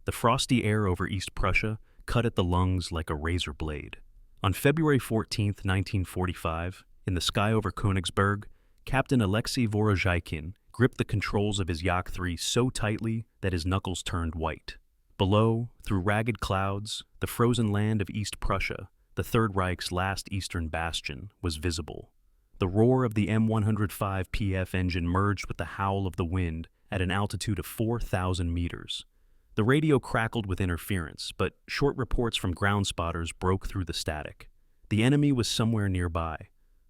The frosty air over East Prussia cut at the lungs like a razor blade. On February 14, 1945, in the sky over Königsberg, Captain Alexei Vorozhaikin gripped the controls of his Yak 3 so tightly that his knuckles turned white. Below, through ragged clouds, the frozen land of East Prussia, the Third Reich's last eastern bastion, was visible. The roar of the M105 PF engine merged with the howl of the wind at an altitude of 4,000 meters. The radio crackled with interference, but short reports from ground spotters broke through the static. The enemy was somewhere nearby.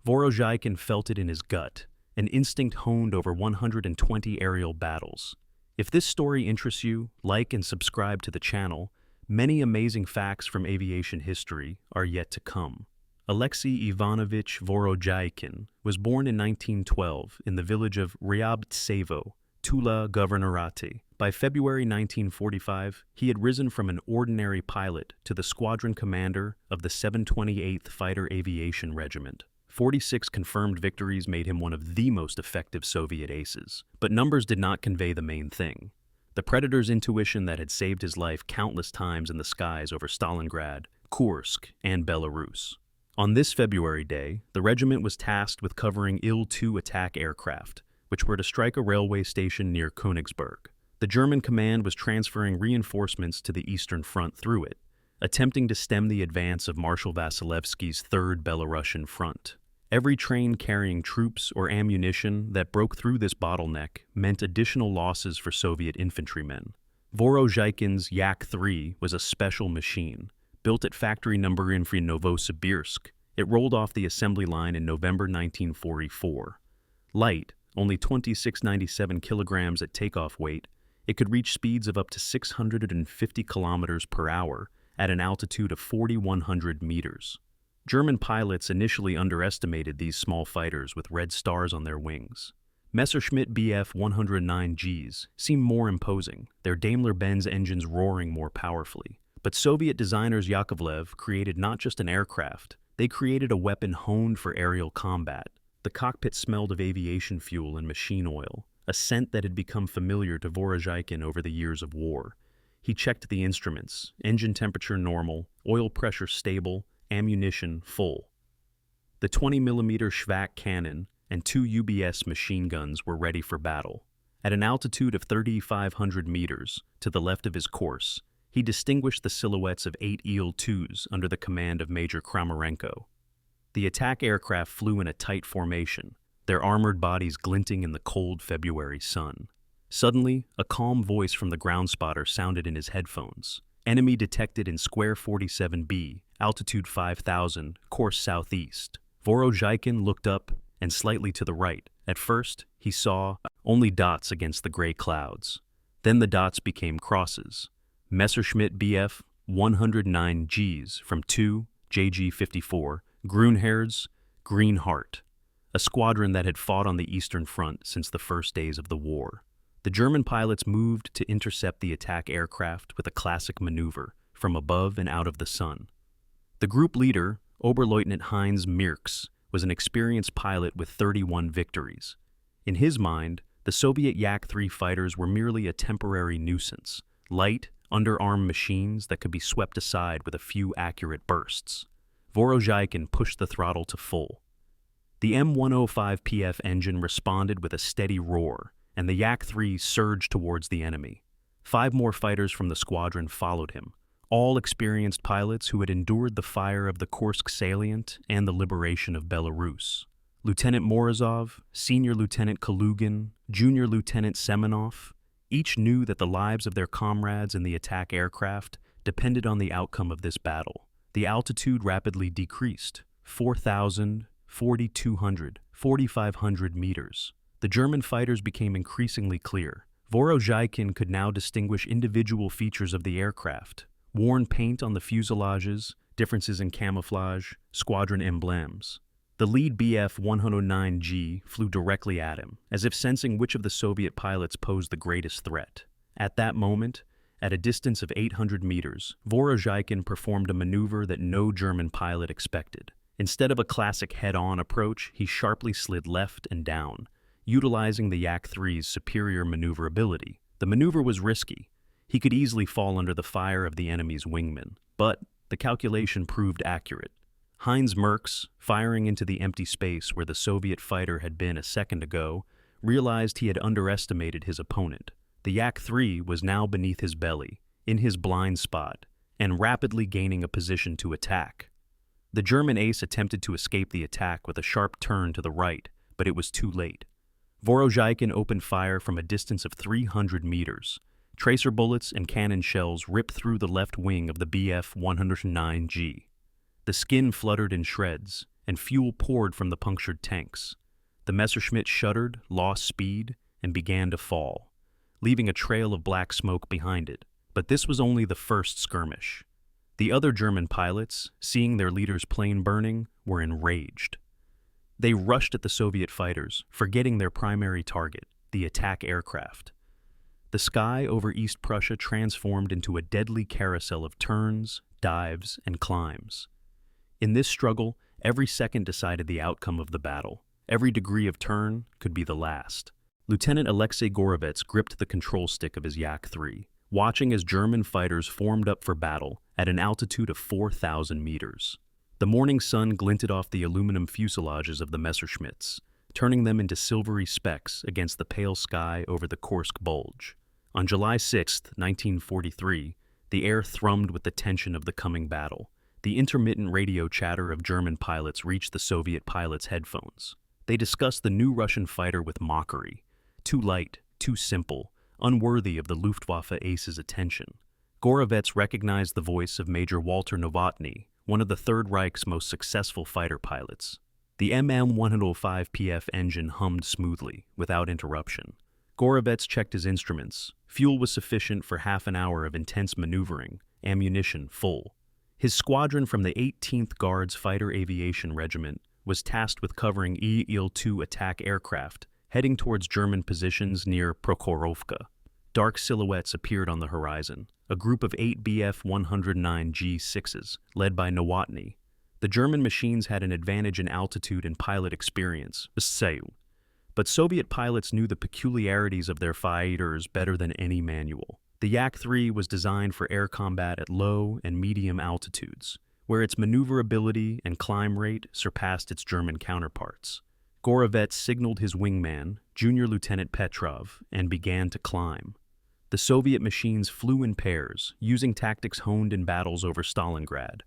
Vorozhaikin felt it in his gut, an instinct honed over 120 aerial battles. If this story interests you, like and subscribe to the channel. Many amazing facts from aviation history are yet to come. Alexei Ivanovich Vorozhaikin was born in 1912 in the village of Ryabtsevo, Tula Governorate. By February 1945, he had risen from an ordinary pilot to the squadron commander of the 728th Fighter Aviation Regiment. 46 confirmed victories made him one of the most effective Soviet aces. But numbers did not convey the main thing. The Predator's intuition that had saved his life countless times in the skies over Stalingrad, Kursk, and Belarus. On this February day, the regiment was tasked with covering Il-2 attack aircraft, which were to strike a railway station near Königsberg. The German command was transferring reinforcements to the Eastern Front through it, attempting to stem the advance of Marshal Vasilevsky's Third Belarusian Front. Every train carrying troops or ammunition that broke through this bottleneck meant additional losses for Soviet infantrymen. Vorozhaikin's Yak 3 was a special machine. Built at factory number in Novosibirsk, it rolled off the assembly line in November 1944. Light, only 2697 kilograms at takeoff weight, it could reach speeds of up to 650 kilometers per hour at an altitude of 4,100 meters. German pilots initially underestimated these small fighters with red stars on their wings. Messerschmitt Bf 109Gs seemed more imposing, their Daimler-Benz engines roaring more powerfully. But Soviet designers Yakovlev created not just an aircraft, they created a weapon honed for aerial combat. The cockpit smelled of aviation fuel and machine oil, a scent that had become familiar to Vorozhaikin over the years of war. He checked the instruments, engine temperature normal, oil pressure stable, ammunition full. The 20mm Schwack cannon and 2 UBS machine guns were ready for battle. At an altitude of 3,500 meters, to the left of his course, he distinguished the silhouettes of 8 Il-2s under the command of Major Kramarenko. The attack aircraft flew in a tight formation, their armored bodies glinting in the cold February sun. Suddenly, a calm voice from the ground spotter sounded in his headphones. Enemy detected in square 47B, altitude 5,000, course southeast. Vorozhaikin looked up and slightly to the right. At first, he saw only dots against the gray clouds. Then the dots became crosses. Messerschmitt Bf 109Gs from 2 JG-54, Grünherz, Green Heart, a squadron that had fought on the Eastern Front since the first days of the war. The German pilots moved to intercept the attack aircraft with a classic maneuver, from above and out of the sun. The group leader, Oberleutnant Heinz Mirks, was an experienced pilot with 31 victories. In his mind, the Soviet Yak 3 fighters were merely a temporary nuisance, light, underarm machines that could be swept aside with a few accurate bursts. Vorozhaikin pushed the throttle to full. The M105 PF engine responded with a steady roar, and the Yak 3 surged towards the enemy. 5 more fighters from the squadron followed him, all experienced pilots who had endured the fire of the Kursk salient and the liberation of Belarus. Lieutenant Morozov, Senior Lieutenant Kalugin, Junior Lieutenant Semenov, each knew that the lives of their comrades in the attack aircraft depended on the outcome of this battle. The altitude rapidly decreased, 4,000, 4,200, 4,500 meters. The German fighters became increasingly clear. Vorozhaikin could now distinguish individual features of the aircraft, worn paint on the fuselages, differences in camouflage, squadron emblems. The lead Bf 109G flew directly at him, as if sensing which of the Soviet pilots posed the greatest threat. At that moment, at a distance of 800 meters, Vorozhaikin performed a maneuver that no German pilot expected. Instead of a classic head-on approach, he sharply slid left and down, utilizing the Yak 3's superior maneuverability. The maneuver was risky. He could easily fall under the fire of the enemy's wingmen, but the calculation proved accurate. Heinz Merckx, firing into the empty space where the Soviet fighter had been a second ago, realized he had underestimated his opponent. The Yak-3 was now beneath his belly, in his blind spot, and rapidly gaining a position to attack. The German ace attempted to escape the attack with a sharp turn to the right, but it was too late. Vorozhaikin opened fire from a distance of 300 meters. Tracer bullets and cannon shells ripped through the left wing of the Bf-109G. The skin fluttered in shreds, and fuel poured from the punctured tanks. The Messerschmitt shuddered, lost speed, and began to fall, leaving a trail of black smoke behind it. But this was only the first skirmish. The other German pilots, seeing their leader's plane burning, were enraged. They rushed at the Soviet fighters, forgetting their primary target, the attack aircraft. The sky over East Prussia transformed into a deadly carousel of turns, dives, and climbs. In this struggle, every second decided the outcome of the battle. Every degree of turn could be the last. Lieutenant Alexei Gorovets gripped the control stick of his Yak-3, watching as German fighters formed up for battle at an altitude of 4,000 meters. The morning sun glinted off the aluminum fuselages of the Messerschmitts, turning them into silvery specks against the pale sky over the Kursk Bulge. On July 6, 1943, the air thrummed with the tension of the coming battle. The intermittent radio chatter of German pilots reached the Soviet pilots' headphones. They discussed the new Russian fighter with mockery. Too light, too simple, unworthy of the Luftwaffe ace's attention. Gorovets recognized the voice of Major Walter Novotny, one of the Third Reich's most successful fighter pilots. The MM-105PF engine hummed smoothly, without interruption. Gorovets checked his instruments. Fuel was sufficient for half an hour of intense maneuvering, ammunition full. His squadron from the 18th Guards Fighter Aviation Regiment was tasked with covering Il-2 attack aircraft, heading towards German positions near Prokhorovka. Dark silhouettes appeared on the horizon, a group of 8 Bf-109G6s, led by Nowotny. The German machines had an advantage in altitude and pilot experience, but Soviet pilots knew the peculiarities of their fighters better than any manual. The Yak-3 was designed for air combat at low and medium altitudes, where its maneuverability and climb rate surpassed its German counterparts. Gorovets signaled his wingman, Junior Lieutenant Petrov, and began to climb. The Soviet machines flew in pairs, using tactics honed in battles over Stalingrad.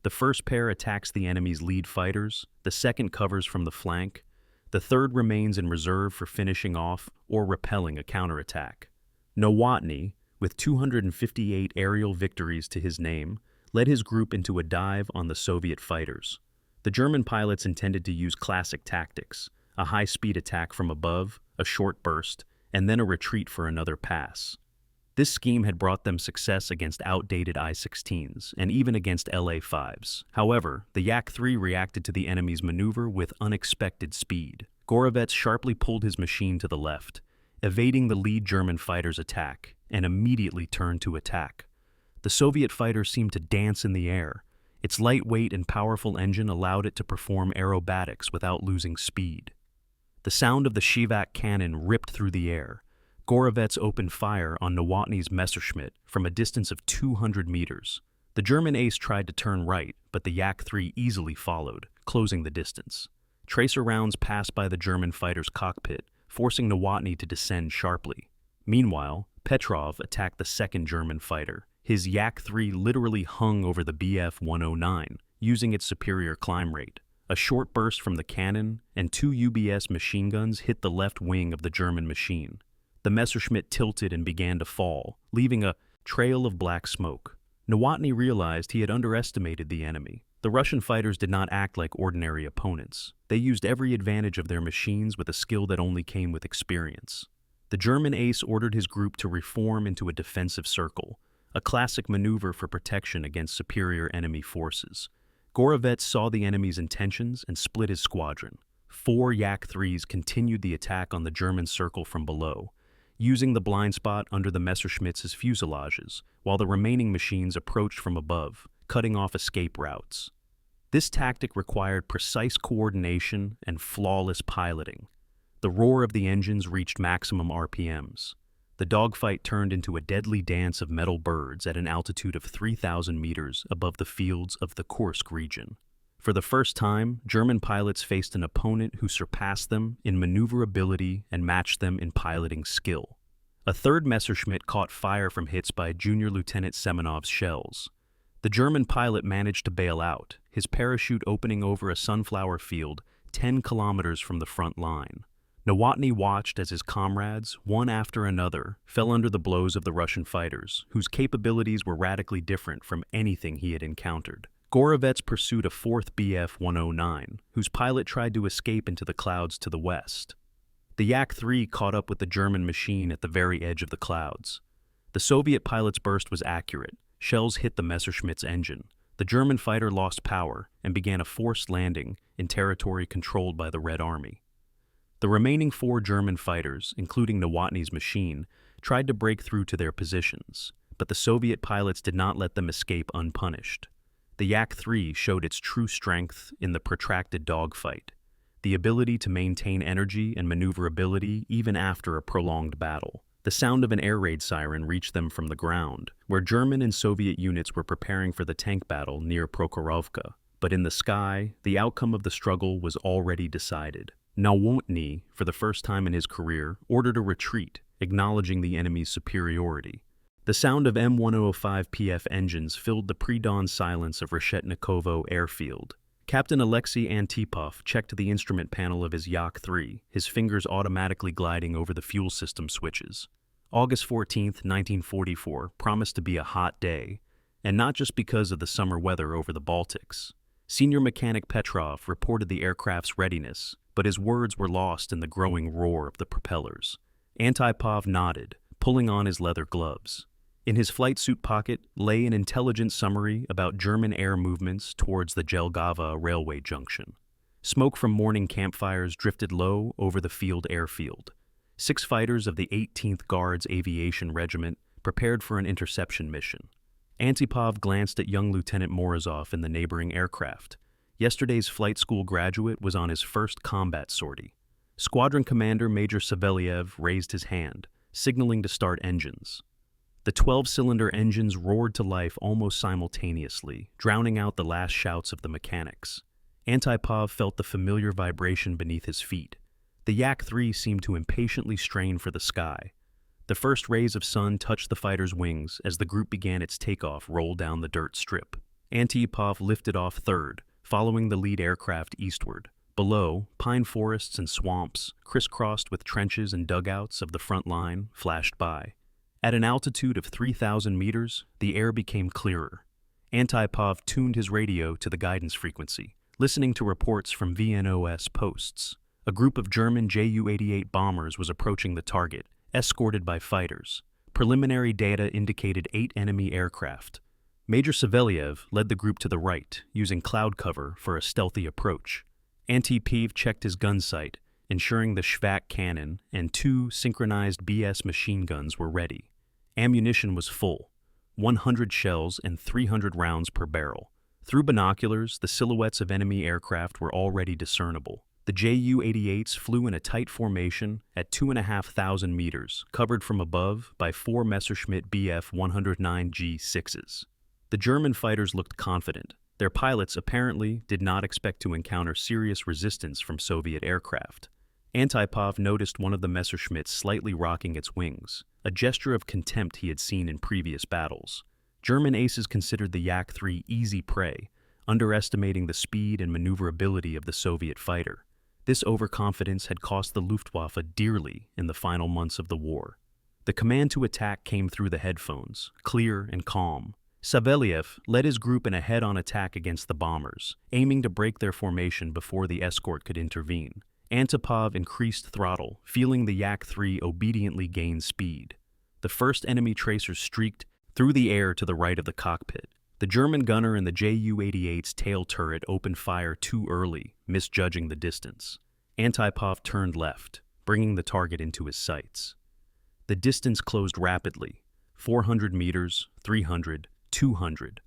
The first pair attacks the enemy's lead fighters, the second covers from the flank, the third remains in reserve for finishing off or repelling a counterattack. Nowotny, with 258 aerial victories to his name, led his group into a dive on the Soviet fighters. The German pilots intended to use classic tactics, a high-speed attack from above, a short burst, and then a retreat for another pass. This scheme had brought them success against outdated I-16s and even against LA-5s. However, the Yak-3 reacted to the enemy's maneuver with unexpected speed. Gorovets sharply pulled his machine to the left, evading the lead German fighter's attack, and immediately turned to attack. The Soviet fighter seemed to dance in the air. Its lightweight and powerful engine allowed it to perform aerobatics without losing speed. The sound of the Shivak cannon ripped through the air. Gorovets opened fire on Nowotny's Messerschmitt from a distance of 200 meters. The German ace tried to turn right, but the Yak-3 easily followed, closing the distance. Tracer rounds passed by the German fighter's cockpit, forcing Nowotny to descend sharply. Meanwhile, Petrov attacked the second German fighter. His Yak-3 literally hung over the Bf-109, using its superior climb rate. A short burst from the cannon and 2 UBS machine guns hit the left wing of the German machine. The Messerschmitt tilted and began to fall, leaving a trail of black smoke. Nowotny realized he had underestimated the enemy. The Russian fighters did not act like ordinary opponents. They used every advantage of their machines with a skill that only came with experience. The German ace ordered his group to reform into a defensive circle, a classic maneuver for protection against superior enemy forces. Gorovets saw the enemy's intentions and split his squadron. 4 Yak-3s continued the attack on the German circle from below, using the blind spot under the Messerschmitts' fuselages, while the remaining machines approached from above, cutting off escape routes. This tactic required precise coordination and flawless piloting. The roar of the engines reached maximum RPMs. The dogfight turned into a deadly dance of metal birds at an altitude of 3,000 meters above the fields of the Kursk region. For the first time, German pilots faced an opponent who surpassed them in maneuverability and matched them in piloting skill. A third Messerschmitt caught fire from hits by Junior Lieutenant Semenov's shells. The German pilot managed to bail out, his parachute opening over a sunflower field 10 kilometers from the front line. Nowotny watched as his comrades, one after another, fell under the blows of the Russian fighters, whose capabilities were radically different from anything he had encountered. Gorovets pursued a fourth Bf-109, whose pilot tried to escape into the clouds to the west. The Yak-3 caught up with the German machine at the very edge of the clouds. The Soviet pilot's burst was accurate. Shells hit the Messerschmitt's engine. The German fighter lost power and began a forced landing in territory controlled by the Red Army. The remaining 4 German fighters, including Nowotny's machine, tried to break through to their positions, but the Soviet pilots did not let them escape unpunished. The Yak-3 showed its true strength in the protracted dogfight, the ability to maintain energy and maneuverability even after a prolonged battle. The sound of an air raid siren reached them from the ground, where German and Soviet units were preparing for the tank battle near Prokhorovka. But in the sky, the outcome of the struggle was already decided. Nowotny, for the first time in his career, ordered a retreat, acknowledging the enemy's superiority. The sound of M105PF engines filled the pre-dawn silence of Reshetnikovo airfield. Captain Alexei Antipov checked the instrument panel of his Yak-3, his fingers automatically gliding over the fuel system switches. August 14, 1944, promised to be a hot day, and not just because of the summer weather over the Baltics. Senior mechanic Petrov reported the aircraft's readiness, but his words were lost in the growing roar of the propellers. Antipov nodded, pulling on his leather gloves. In his flight suit pocket lay an intelligent summary about German air movements towards the Jelgava railway junction. Smoke from morning campfires drifted low over the field airfield. 6 fighters of the 18th Guards Aviation Regiment prepared for an interception mission. Antipov glanced at young Lieutenant Morozov in the neighboring aircraft. Yesterday's flight school graduate was on his first combat sortie. Squadron Commander Major Savelyev raised his hand, signaling to start engines. The 12-cylinder engines roared to life almost simultaneously, drowning out the last shouts of the mechanics. Antipov felt the familiar vibration beneath his feet. The Yak-3 seemed to impatiently strain for the sky. The first rays of sun touched the fighter's wings as the group began its takeoff roll down the dirt strip. Antipov lifted off third, following the lead aircraft eastward. Below, pine forests and swamps, crisscrossed with trenches and dugouts of the front line, flashed by. At an altitude of 3,000 meters, the air became clearer. Antipov tuned his radio to the guidance frequency, listening to reports from VNOS posts. A group of German Ju-88 bombers was approaching the target, escorted by fighters. Preliminary data indicated 8 enemy aircraft. Major Savelyev led the group to the right, using cloud cover for a stealthy approach. Antipov checked his gun sight, ensuring the Shvak cannon and 2 synchronized BS machine guns were ready. Ammunition was full, 100 shells and 300 rounds per barrel. Through binoculars, the silhouettes of enemy aircraft were already discernible. The Ju-88s flew in a tight formation at 2,500 meters, covered from above by 4 Messerschmitt Bf-109G6s. The German fighters looked confident. Their pilots apparently did not expect to encounter serious resistance from Soviet aircraft. Antipov noticed one of the Messerschmitts slightly rocking its wings, a gesture of contempt he had seen in previous battles. German aces considered the Yak-3 easy prey, underestimating the speed and maneuverability of the Soviet fighter. This overconfidence had cost the Luftwaffe dearly in the final months of the war. The command to attack came through the headphones, clear and calm. Savelyev led his group in a head-on attack against the bombers, aiming to break their formation before the escort could intervene. Antipov increased throttle, feeling the Yak-3 obediently gain speed. The first enemy tracers streaked through the air to the right of the cockpit. The German gunner in the Ju-88's tail turret opened fire too early, misjudging the distance. Antipov turned left, bringing the target into his sights. The distance closed rapidly, 400 meters, 300, 200.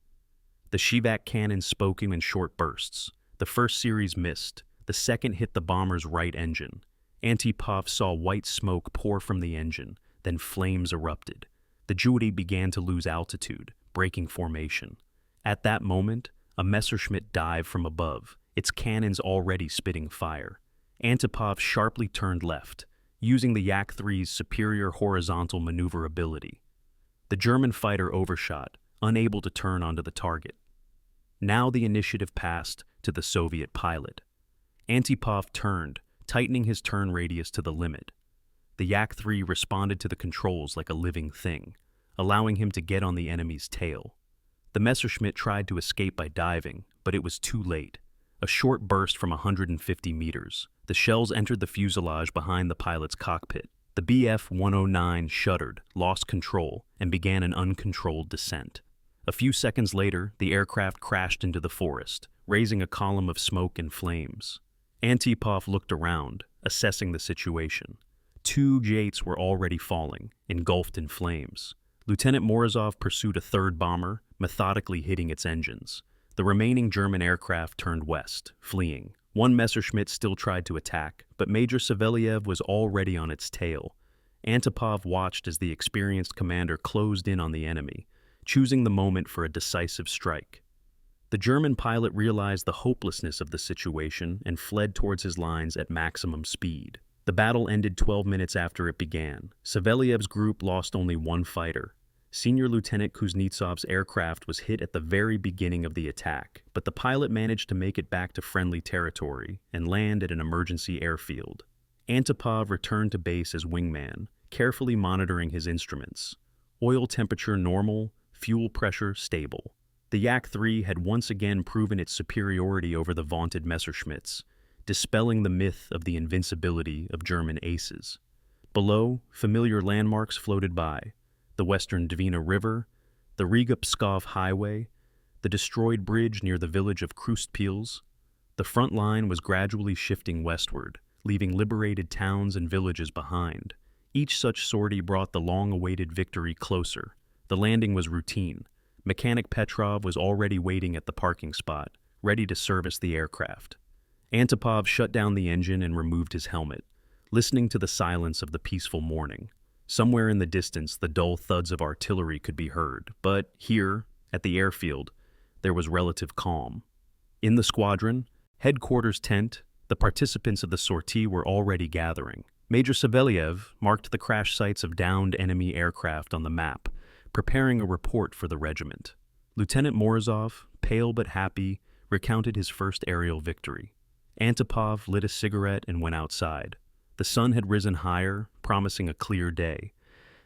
The Shvak cannon spoke in short bursts. The first series missed. The second hit the bomber's right engine. Antipov saw white smoke pour from the engine, then flames erupted. The Judy began to lose altitude, breaking formation. At that moment, a Messerschmitt dived from above, its cannons already spitting fire. Antipov sharply turned left, using the Yak-3's superior horizontal maneuverability. The German fighter overshot, unable to turn onto the target. Now the initiative passed to the Soviet pilot. Antipov turned, tightening his turn radius to the limit. The Yak-3 responded to the controls like a living thing, allowing him to get on the enemy's tail. The Messerschmitt tried to escape by diving, but it was too late. A short burst from 150 meters. The shells entered the fuselage behind the pilot's cockpit. The Bf-109 shuddered, lost control, and began an uncontrolled descent. A few seconds later, the aircraft crashed into the forest, raising a column of smoke and flames. Antipov looked around, assessing the situation. 2 Jates were already falling, engulfed in flames. Lieutenant Morozov pursued a third bomber, methodically hitting its engines. The remaining German aircraft turned west, fleeing. One Messerschmitt still tried to attack, but Major Savelyev was already on its tail. Antipov watched as the experienced commander closed in on the enemy, choosing the moment for a decisive strike. The German pilot realized the hopelessness of the situation and fled towards his lines at maximum speed. The battle ended 12 minutes after it began. Savelyev's group lost only 1 fighter. Senior Lieutenant Kuznetsov's aircraft was hit at the very beginning of the attack, but the pilot managed to make it back to friendly territory and land at an emergency airfield. Antipov returned to base as wingman, carefully monitoring his instruments. Oil temperature normal, fuel pressure stable. The Yak-3 had once again proven its superiority over the vaunted Messerschmitts, dispelling the myth of the invincibility of German aces. Below, familiar landmarks floated by. The western Dvina River, the Riga-Pskov Highway, the destroyed bridge near the village of Krustpils. The front line was gradually shifting westward, leaving liberated towns and villages behind. Each such sortie brought the long-awaited victory closer. The landing was routine. Mechanic Petrov was already waiting at the parking spot, ready to service the aircraft. Antipov shut down the engine and removed his helmet, listening to the silence of the peaceful morning. Somewhere in the distance, the dull thuds of artillery could be heard, but here, at the airfield, there was relative calm. In the squadron, headquarters tent, the participants of the sortie were already gathering. Major Savelyev marked the crash sites of downed enemy aircraft on the map, preparing a report for the regiment. Lieutenant Morozov, pale but happy, recounted his first aerial victory. Antipov lit a cigarette and went outside. The sun had risen higher, promising a clear day.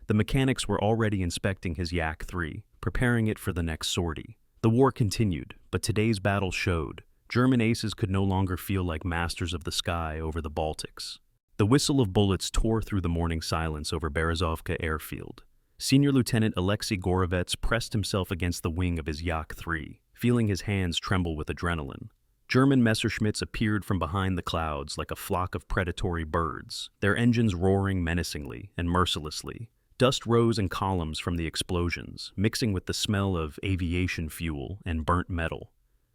The mechanics were already inspecting his Yak-3, preparing it for the next sortie. The war continued, but today's battle showed German aces could no longer feel like masters of the sky over the Baltics. The whistle of bullets tore through the morning silence over Berezovka airfield. Senior Lieutenant Alexei Gorovets pressed himself against the wing of his Yak-3, feeling his hands tremble with adrenaline. German Messerschmitts appeared from behind the clouds like a flock of predatory birds, their engines roaring menacingly and mercilessly. Dust rose in columns from the explosions, mixing with the smell of aviation fuel and burnt metal.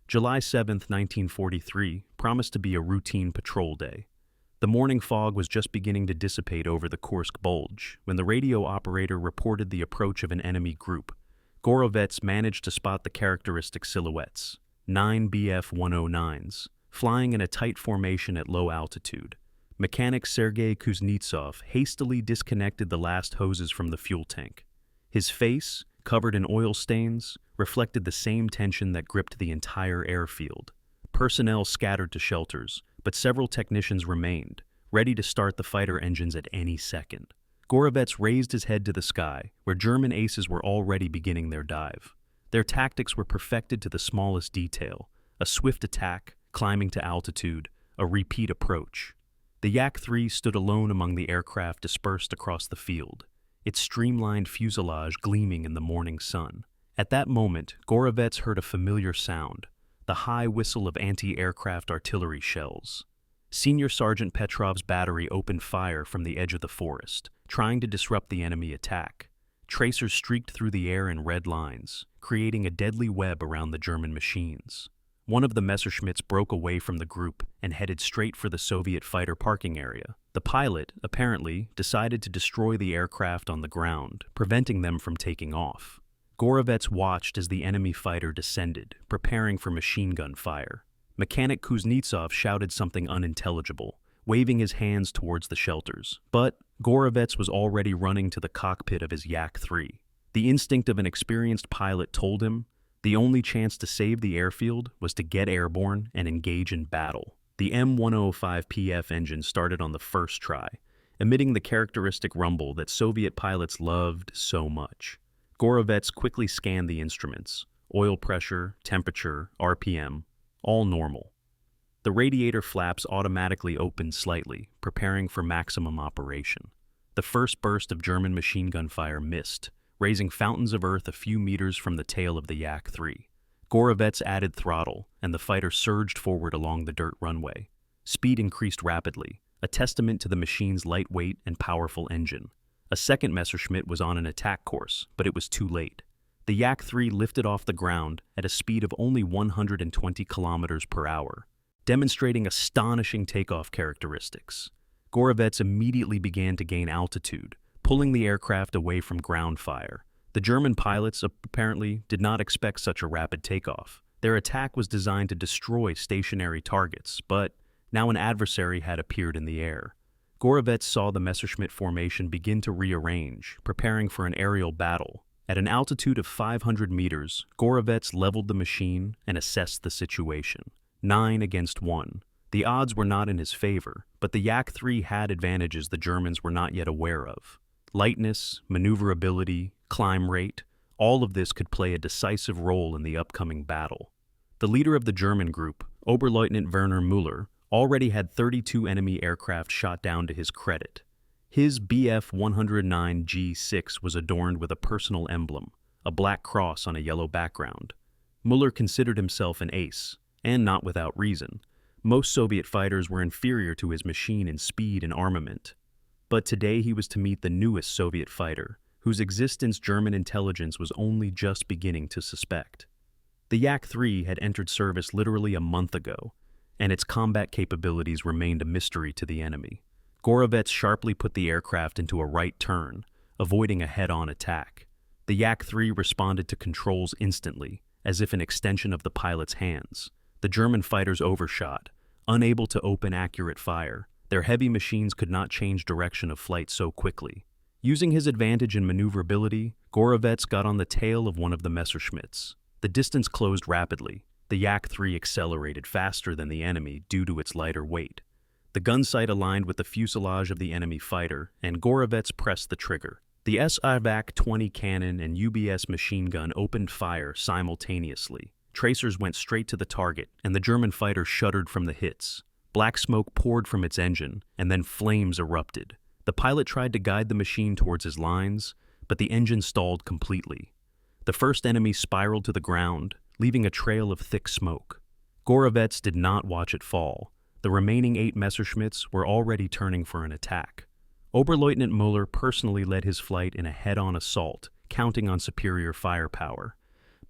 July 7, 1943, promised to be a routine patrol day. The morning fog was just beginning to dissipate over the Kursk Bulge when the radio operator reported the approach of an enemy group. Gorovets managed to spot the characteristic silhouettes. 9 Bf-109s, flying in a tight formation at low altitude. Mechanic Sergei Kuznetsov hastily disconnected the last hoses from the fuel tank. His face, covered in oil stains, reflected the same tension that gripped the entire airfield. Personnel scattered to shelters, but several technicians remained, ready to start the fighter engines at any second. Gorovets raised his head to the sky, where German aces were already beginning their dive. Their tactics were perfected to the smallest detail: a swift attack, climbing to altitude, a repeat approach. The Yak-3 stood alone among the aircraft dispersed across the field, its streamlined fuselage gleaming in the morning sun. At that moment, Gorovets heard a familiar sound, the high whistle of anti-aircraft artillery shells. Senior Sergeant Petrov's battery opened fire from the edge of the forest, trying to disrupt the enemy attack. Tracers streaked through the air in red lines, creating a deadly web around the German machines. One of the Messerschmitts broke away from the group and headed straight for the Soviet fighter parking area. The The pilot, apparently, decided to destroy the aircraft on the ground, preventing them from taking off. Gorovets watched as the enemy fighter descended, preparing for machine gun fire. Mechanic Kuznetsov shouted something unintelligible, waving his hands towards the shelters. But Gorovets was already running to the cockpit of his Yak-3. The instinct of an experienced pilot told him the only chance to save the airfield was to get airborne and engage in battle. The M105PF engine started on the first try, emitting the characteristic rumble that Soviet pilots loved so much. Gorovets quickly scanned the instruments: oil pressure, temperature, RPM, all normal. The radiator flaps automatically opened slightly, preparing for maximum operation. The first burst of German machine gun fire missed, raising fountains of earth a few meters from the tail of the Yak-3. Gorovets added throttle, and the fighter surged forward along the dirt runway. Speed increased rapidly, a testament to the machine's lightweight and powerful engine. A second Messerschmitt was on an attack course, but it was too late. The Yak-3 lifted off the ground at a speed of only 120 kilometers per hour, demonstrating astonishing takeoff characteristics. Gorovets immediately began to gain altitude, pulling the aircraft away from ground fire. The German pilots apparently did not expect such a rapid takeoff. Their attack was designed to destroy stationary targets, but now an adversary had appeared in the air. Gorovets saw the Messerschmitt formation begin to rearrange, preparing for an aerial battle. At an altitude of 500 meters, Gorovets leveled the machine and assessed the situation. 9 against 1. The odds were not in his favor, but the Yak-3 had advantages the Germans were not yet aware of. Lightness, maneuverability, climb rate, all of this could play a decisive role in the upcoming battle. The leader of the German group, Oberleutnant Werner Müller, already had 32 enemy aircraft shot down to his credit. His Bf-109G6 was adorned with a personal emblem, a black cross on a yellow background. Müller considered himself an ace, and not without reason. Most Soviet fighters were inferior to his machine in speed and armament. But today he was to meet the newest Soviet fighter, whose existence German intelligence was only just beginning to suspect. The Yak-3 had entered service literally a month ago, and its combat capabilities remained a mystery to the enemy. Gorovets sharply put the aircraft into a right turn, avoiding a head-on attack. The Yak-3 responded to controls instantly, as if an extension of the pilot's hands. The German fighters overshot, unable to open accurate fire. Their heavy machines could not change direction of flight so quickly. Using his advantage in maneuverability, Gorovets got on the tail of one of the Messerschmitts. The distance closed rapidly. The Yak-3 accelerated faster than the enemy due to its lighter weight. The gun sight aligned with the fuselage of the enemy fighter, and Gorovets pressed the trigger. The SIVAC-20 cannon and UBS machine gun opened fire simultaneously. Tracers went straight to the target, and the German fighter shuddered from the hits. Black smoke poured from its engine, and then flames erupted. The pilot tried to guide the machine towards his lines, but the engine stalled completely. The first enemy spiraled to the ground, leaving a trail of thick smoke. Gorovets did not watch it fall. The remaining 8 Messerschmitts were already turning for an attack. Oberleutnant Müller personally led his flight in a head-on assault, counting on superior firepower.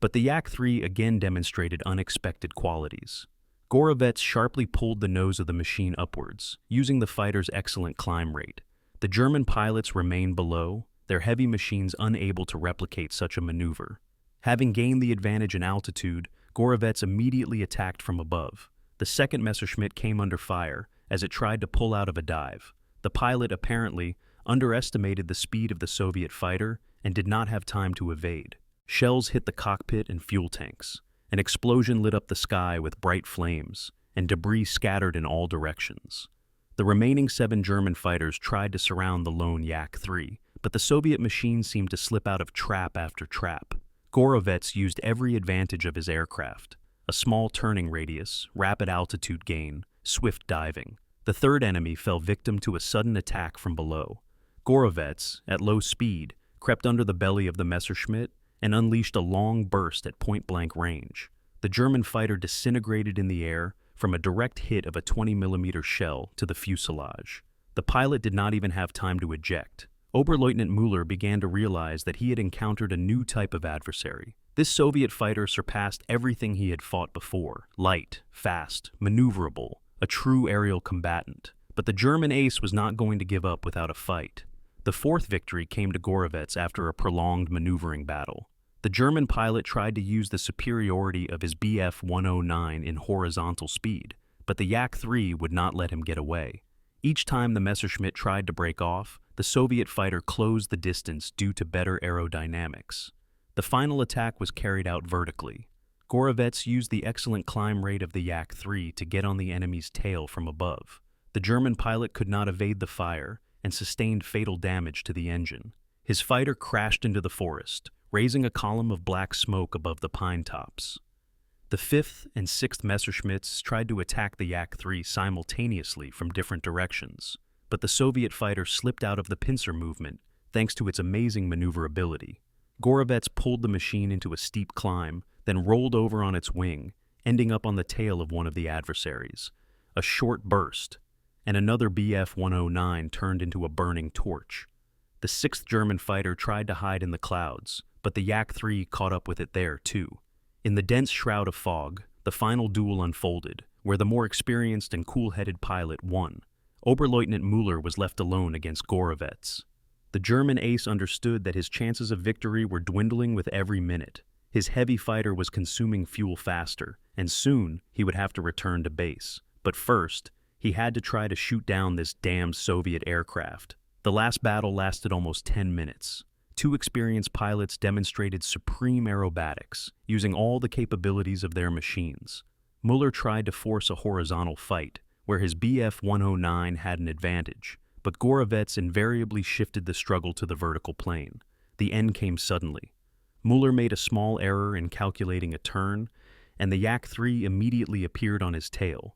But the Yak-3 again demonstrated unexpected qualities. Gorovets sharply pulled the nose of the machine upwards, using the fighter's excellent climb rate. The German pilots remained below, their heavy machines unable to replicate such a maneuver. Having gained the advantage in altitude, Gorovets immediately attacked from above. The second Messerschmitt came under fire as it tried to pull out of a dive. The pilot apparently underestimated the speed of the Soviet fighter and did not have time to evade. Shells hit the cockpit and fuel tanks. An explosion lit up the sky with bright flames, and debris scattered in all directions. The remaining 7 German fighters tried to surround the lone Yak-3, but the Soviet machine seemed to slip out of trap after trap. Gorovets used every advantage of his aircraft: a small turning radius, rapid altitude gain, swift diving. The third enemy fell victim to a sudden attack from below. Gorovets, at low speed, crept under the belly of the Messerschmitt and unleashed a long burst at point-blank range. The German fighter disintegrated in the air from a direct hit of a 20mm shell to the fuselage. The pilot did not even have time to eject. Oberleutnant Müller began to realize that he had encountered a new type of adversary. This Soviet fighter surpassed everything he had fought before: light, fast, maneuverable, a true aerial combatant. But the German ace was not going to give up without a fight. The fourth victory came to Gorovets after a prolonged maneuvering battle. The German pilot tried to use the superiority of his Bf-109 in horizontal speed, but the Yak-3 would not let him get away. Each time the Messerschmitt tried to break off, the Soviet fighter closed the distance due to better aerodynamics. The final attack was carried out vertically. Gorovets used the excellent climb rate of the Yak-3 to get on the enemy's tail from above. The German pilot could not evade the fire and sustained fatal damage to the engine. His fighter crashed into the forest, raising a column of black smoke above the pine tops. The 5th and 6th Messerschmitts tried to attack the Yak-3 simultaneously from different directions, but the Soviet fighter slipped out of the pincer movement thanks to its amazing maneuverability. Gorovets pulled the machine into a steep climb, then rolled over on its wing, ending up on the tail of one of the adversaries. A short burst, and another Bf-109 turned into a burning torch. The 6th German fighter tried to hide in the clouds, but the Yak-3 caught up with it there too. In the dense shroud of fog, the final duel unfolded, where the more experienced and cool-headed pilot won. Oberleutnant Müller was left alone against Gorovets. The German ace understood that his chances of victory were dwindling with every minute. His heavy fighter was consuming fuel faster, and soon he would have to return to base. But first, he had to try to shoot down this damned Soviet aircraft. The last battle lasted almost 10 minutes. Two experienced pilots demonstrated supreme aerobatics, using all the capabilities of their machines. Müller tried to force a horizontal fight, where his Bf-109 had an advantage, but Gorovets invariably shifted the struggle to the vertical plane. The end came suddenly. Müller made a small error in calculating a turn, and the Yak-3 immediately appeared on his tail.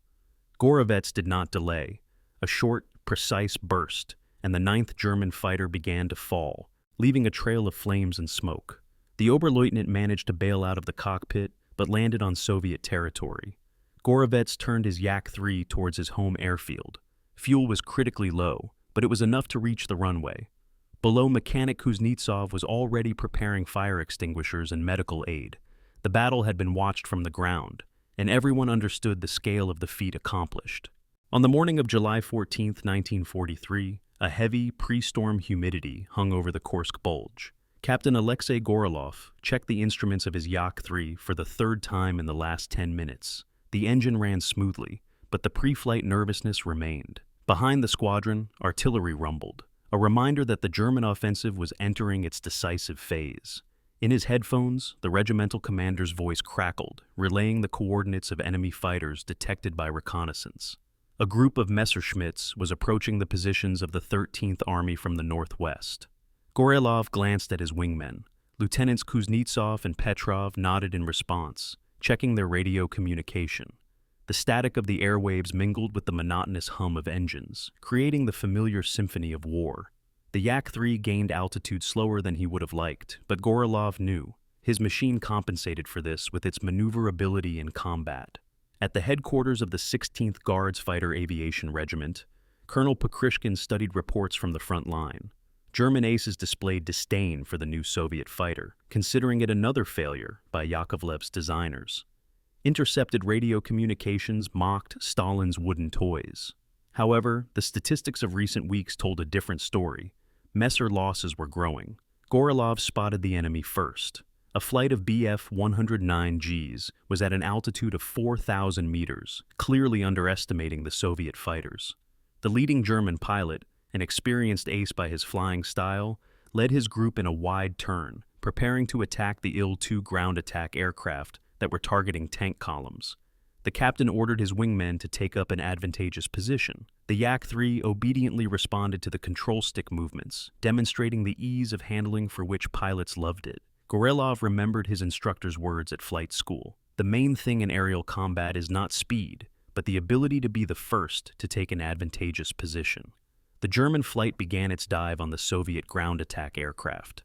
Gorovets did not delay. A short, precise burst, and the 9th German fighter began to fall, leaving a trail of flames and smoke. The Oberleutnant managed to bail out of the cockpit, but landed on Soviet territory. Gorovets turned his Yak-3 towards his home airfield. Fuel was critically low, but it was enough to reach the runway. Below, Mechanic Kuznetsov was already preparing fire extinguishers and medical aid. The battle had been watched from the ground, and everyone understood the scale of the feat accomplished. On the morning of July 14, 1943, a heavy, pre-storm humidity hung over the Kursk Bulge. Captain Alexei Gorilov checked the instruments of his Yak-3 for the 3rd time in the last 10 minutes. The engine ran smoothly, but the pre-flight nervousness remained. Behind the squadron, artillery rumbled, a reminder that the German offensive was entering its decisive phase. In his headphones, the regimental commander's voice crackled, relaying the coordinates of enemy fighters detected by reconnaissance. A group of Messerschmitts was approaching the positions of the 13th Army from the northwest. Gorilov glanced at his wingmen. Lieutenants Kuznetsov and Petrov nodded in response, checking their radio communication. The static of the airwaves mingled with the monotonous hum of engines, creating the familiar symphony of war. The Yak-3 gained altitude slower than he would have liked, but Gorilov knew. His machine compensated for this with its maneuverability in combat. At the headquarters of the 16th Guards Fighter Aviation Regiment, Colonel Pakrishkin studied reports from the front line. German aces displayed disdain for the new Soviet fighter, considering it another failure by Yakovlev's designers. Intercepted radio communications mocked Stalin's wooden toys. However, the statistics of recent weeks told a different story. Messer losses were growing. Gorilov spotted the enemy first. A flight of Bf-109Gs was at an altitude of 4,000 meters, clearly underestimating the Soviet fighters. The leading German pilot, an experienced ace by his flying style, led his group in a wide turn, preparing to attack the Il-2 ground attack aircraft that were targeting tank columns. The captain ordered his wingmen to take up an advantageous position. The Yak-3 obediently responded to the control stick movements, demonstrating the ease of handling for which pilots loved it. Gorilov remembered his instructor's words at flight school. The main thing in aerial combat is not speed, but the ability to be the first to take an advantageous position. The German flight began its dive on the Soviet ground attack aircraft.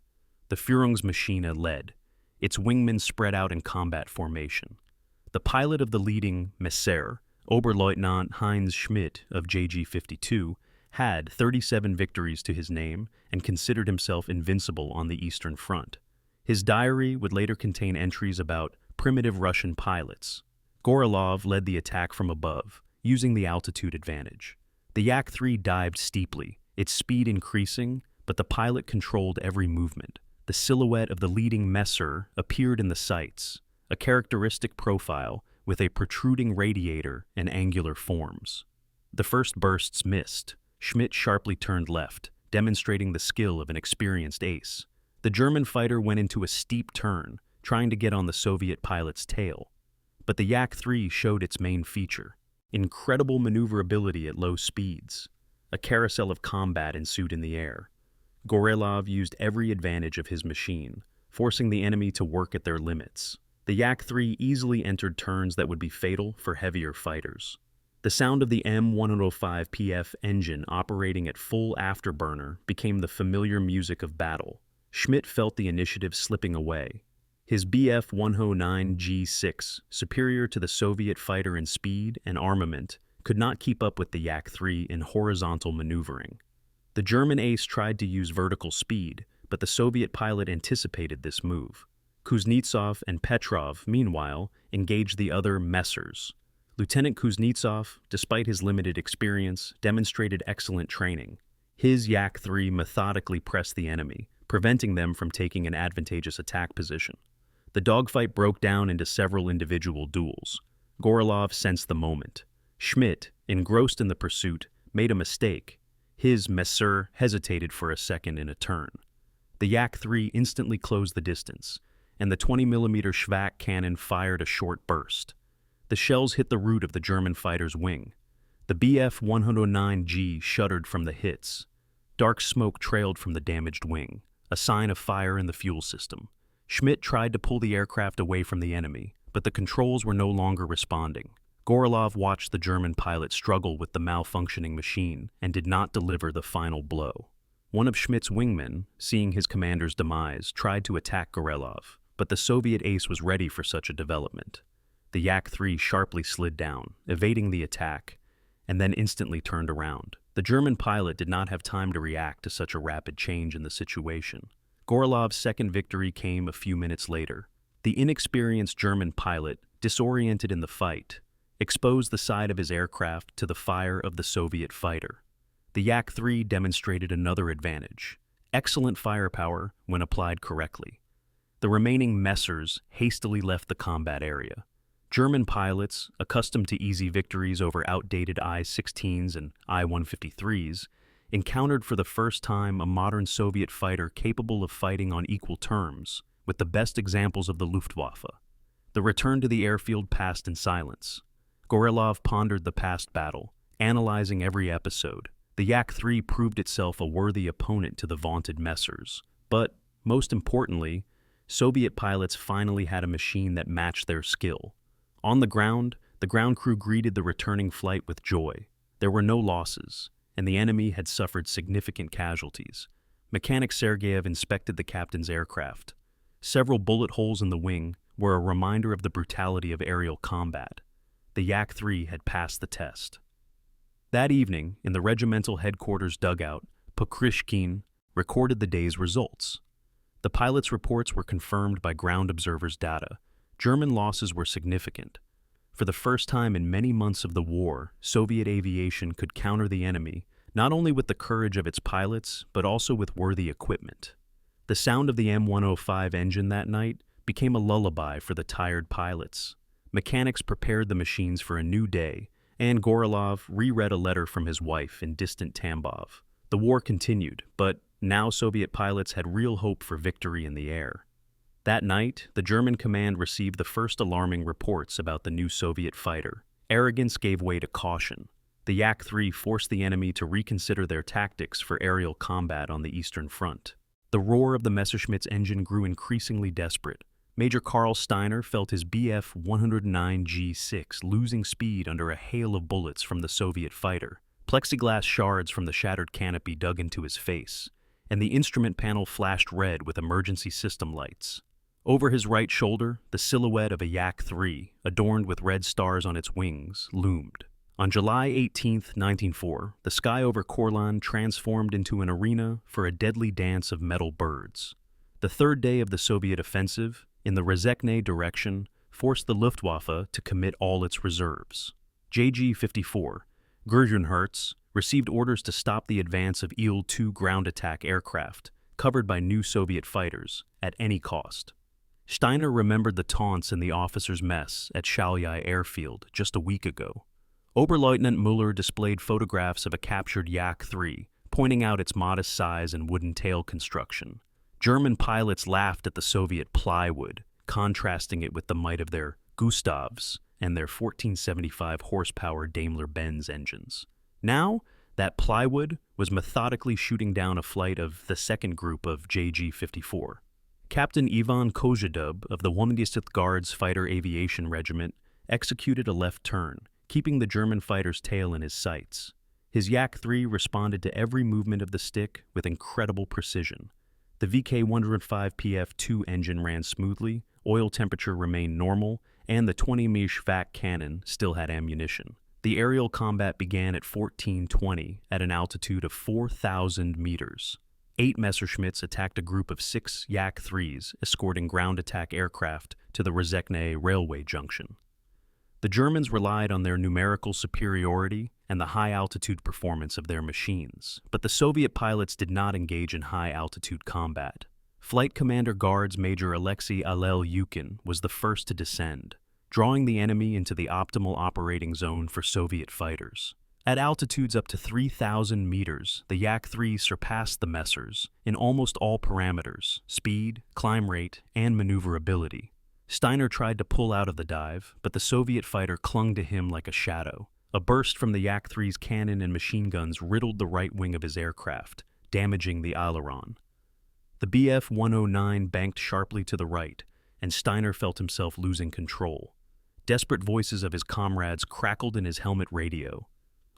The Führungsmaschine led. Its wingmen spread out in combat formation. The pilot of the leading Messer, Oberleutnant Heinz Schmidt of JG-52, had 37 victories to his name and considered himself invincible on the Eastern Front. His diary would later contain entries about primitive Russian pilots. Gorilov led the attack from above, using the altitude advantage. The Yak-3 dived steeply, its speed increasing, but the pilot controlled every movement. The silhouette of the leading Messer appeared in the sights, a characteristic profile with a protruding radiator and angular forms. The first bursts missed. Schmidt sharply turned left, demonstrating the skill of an experienced ace. The German fighter went into a steep turn, trying to get on the Soviet pilot's tail. But the Yak-3 showed its main feature: incredible maneuverability at low speeds. A carousel of combat ensued in the air. Gorelov used every advantage of his machine, forcing the enemy to work at their limits. The Yak-3 easily entered turns that would be fatal for heavier fighters. The sound of the M105PF engine operating at full afterburner became the familiar music of battle. Schmidt felt the initiative slipping away. His Bf-109G6, superior to the Soviet fighter in speed and armament, could not keep up with the Yak-3 in horizontal maneuvering. The German ace tried to use vertical speed, but the Soviet pilot anticipated this move. Kuznetsov and Petrov, meanwhile, engaged the other Messers. Lieutenant Kuznetsov, despite his limited experience, demonstrated excellent training. His Yak-3 methodically pressed the enemy, preventing them from taking an advantageous attack position. The dogfight broke down into several individual duels. Gorelov sensed the moment. Schmidt, engrossed in the pursuit, made a mistake. His Messer hesitated for a second in a turn. The Yak-3 instantly closed the distance, and the 20mm Schwack cannon fired a short burst. The shells hit the root of the German fighter's wing. The Bf-109G shuddered from the hits. Dark smoke trailed from the damaged wing, a sign of fire in the fuel system. Schmidt tried to pull the aircraft away from the enemy, but the controls were no longer responding. Gorelov watched the German pilot struggle with the malfunctioning machine and did not deliver the final blow. One of Schmidt's wingmen, seeing his commander's demise, tried to attack Gorelov, but the Soviet ace was ready for such a development. The Yak-3 sharply slid down, evading the attack, and then instantly turned around. The German pilot did not have time to react to such a rapid change in the situation. Gorelov's second victory came a few minutes later. The inexperienced German pilot, disoriented in the fight, exposed the side of his aircraft to the fire of the Soviet fighter. The Yak-3 demonstrated another advantage: excellent firepower when applied correctly. The remaining Messers hastily left the combat area. German pilots, accustomed to easy victories over outdated I-16s and I-153s, encountered for the first time a modern Soviet fighter capable of fighting on equal terms with the best examples of the Luftwaffe. The return to the airfield passed in silence. Gorelov pondered the past battle, analyzing every episode. The Yak-3 proved itself a worthy opponent to the vaunted Messers. But, most importantly, Soviet pilots finally had a machine that matched their skill. On the ground crew greeted the returning flight with joy. There were no losses, and the enemy had suffered significant casualties. Mechanic Sergeyev inspected the captain's aircraft. Several bullet holes in the wing were a reminder of the brutality of aerial combat. The Yak-3 had passed the test. That evening, in the regimental headquarters dugout, Pokrishkin recorded the day's results. The pilot's reports were confirmed by ground observers' data. German losses were significant. For the first time in many months of the war, Soviet aviation could counter the enemy, not only with the courage of its pilots, but also with worthy equipment. The sound of the M105 engine that night became a lullaby for the tired pilots. Mechanics prepared the machines for a new day, and Gorelov reread a letter from his wife in distant Tambov. The war continued, but now Soviet pilots had real hope for victory in the air. That night, the German command received the first alarming reports about the new Soviet fighter. Arrogance gave way to caution. The Yak-3 forced the enemy to reconsider their tactics for aerial combat on the Eastern Front. The roar of the Messerschmitt's engine grew increasingly desperate. Major Karl Steiner felt his Bf-109G6 losing speed under a hail of bullets from the Soviet fighter. Plexiglass shards from the shattered canopy dug into his face, and the instrument panel flashed red with emergency system lights. Over his right shoulder, the silhouette of a Yak-3, adorned with red stars on its wings, loomed. On July 18, 1904, the sky over Courland transformed into an arena for a deadly dance of metal birds. The third day of the Soviet offensive, in the Rezekne direction, forced the Luftwaffe to commit all its reserves. JG-54, Hertz, received orders to stop the advance of Il-2 ground attack aircraft, covered by new Soviet fighters, at any cost. Steiner remembered the taunts in the officers' mess at Shaoyai airfield just a week ago. Oberleutnant Müller displayed photographs of a captured Yak-3, pointing out its modest size and wooden tail construction. German pilots laughed at the Soviet plywood, contrasting it with the might of their Gustavs and their 1475 horsepower Daimler-Benz engines. Now, that plywood was methodically shooting down a flight of the second group of JG-54. Captain Ivan Kozhedub of the 180th Guards Fighter Aviation Regiment executed a left turn, keeping the German fighter's tail in his sights. His Yak-3 responded to every movement of the stick with incredible precision. The VK-105PF-2 engine ran smoothly, oil temperature remained normal, and the 20mm VAC cannon still had ammunition. The aerial combat began at 1420 at an altitude of 4,000 meters. 8 Messerschmitts attacked a group of 6 Yak-3s, escorting ground attack aircraft to the Rezekne railway junction. The Germans relied on their numerical superiority and the high-altitude performance of their machines, but the Soviet pilots did not engage in high-altitude combat. Flight Commander Guards Major Alexei Alel-Yukin was the first to descend, drawing the enemy into the optimal operating zone for Soviet fighters. At altitudes up to 3,000 meters, the Yak-3 surpassed the Messers in almost all parameters: speed, climb rate, and maneuverability. Steiner tried to pull out of the dive, but the Soviet fighter clung to him like a shadow. A burst from the Yak-3's cannon and machine guns riddled the right wing of his aircraft, damaging the aileron. The Bf-109 banked sharply to the right, and Steiner felt himself losing control. Desperate voices of his comrades crackled in his helmet radio.